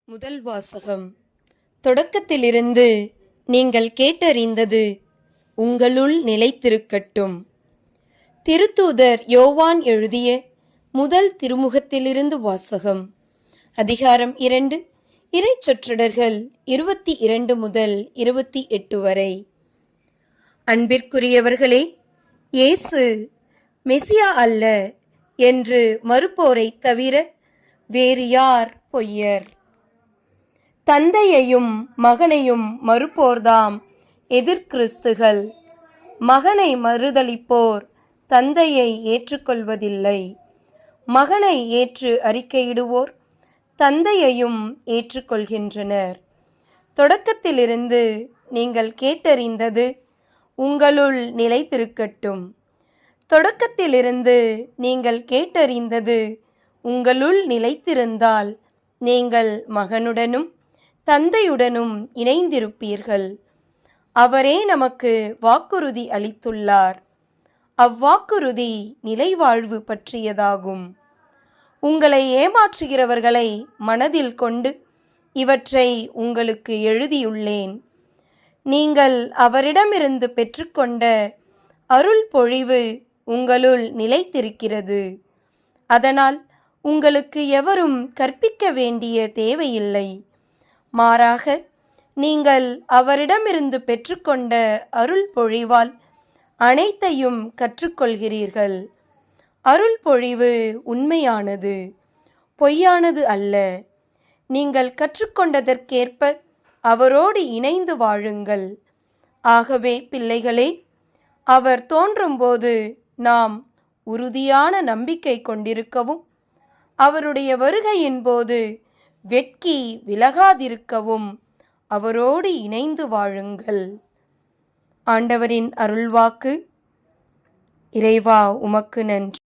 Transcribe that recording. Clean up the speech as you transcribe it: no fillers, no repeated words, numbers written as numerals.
முதல் வாசகம். தொடக்கத்திலிருந்து நீங்கள் கேட்டறிந்தது உங்களுள் நிலைத்திருக்கட்டும். திருத்தூதர் யோவான் எழுதிய முதல் திருமுகத்திலிருந்து வாசகம். அதிகாரம் 2, இறைச்சொற்றடர்கள் 22 முதல் 28 வரை. அன்பிற்குரியவர்களே, இயேசு மெசியா அல்ல என்று மறுப்போரை தவிர வேறு யார் பொய்யர்? தந்தையையும் மகனையும் மறுப்போர்தாம் எதிர்கிறிஸ்துகள். மகனை மறுதலிப்போர் தந்தையை ஏற்றுக்கொள்வதில்லை. மகனை ஏற்று அறிக்கையிடுவோர் தந்தையையும் ஏற்றுக்கொள்கின்றனர். தொடக்கத்திலிருந்து நீங்கள் கேட்டறிந்தது உங்களுள் நிலைத்திருக்கட்டும். தொடக்கத்திலிருந்து நீங்கள் கேட்டறிந்தது உங்களுள் நிலைத்திருந்தால் நீங்கள் மகனுடனும் தந்தையுடனும் இணைந்திருப்பீர்கள். அவரே நமக்கு வாக்குறுதி அளித்துள்ளார். அவ்வாக்குறுதி நிலைவாழ்வு பற்றியதாகும். உங்களை ஏமாற்றுகிறவர்களை மனதில் கொண்டு இவற்றை உங்களுக்கு எழுதியுள்ளேன். நீங்கள் அவரிடமிருந்து பெற்றுக்கொண்ட அருள் பொழிவு உங்களுள் நிலைத்திருக்கிறது. அதனால் உங்களுக்கு எவரும் கற்பிக்க வேண்டிய தேவையில்லை. மாறாக நீங்கள் அவரிடமிருந்து பெற்றுக்கொண்ட அருள் பொழிவால் அனைத்தையும் கற்றுக்கொள்கிறீர்கள். அருள் பொழிவு உண்மையானது, பொய்யானது அல்ல. நீங்கள் கற்றுக்கொண்டதற்கேற்ப அவரோடு இணைந்து வாழுங்கள். ஆகவே பிள்ளைகளே, அவர் தோன்றும்போது நாம் உறுதியான நம்பிக்கை கொண்டிருக்கவும் அவருடைய வருகையின் போது வெட்கி விலகாதிருக்கவும் அவரோடு இணைந்து வாழுங்கள். ஆண்டவரின் அருள்வாக்கு. இறைவா, உமக்கு நன்றி.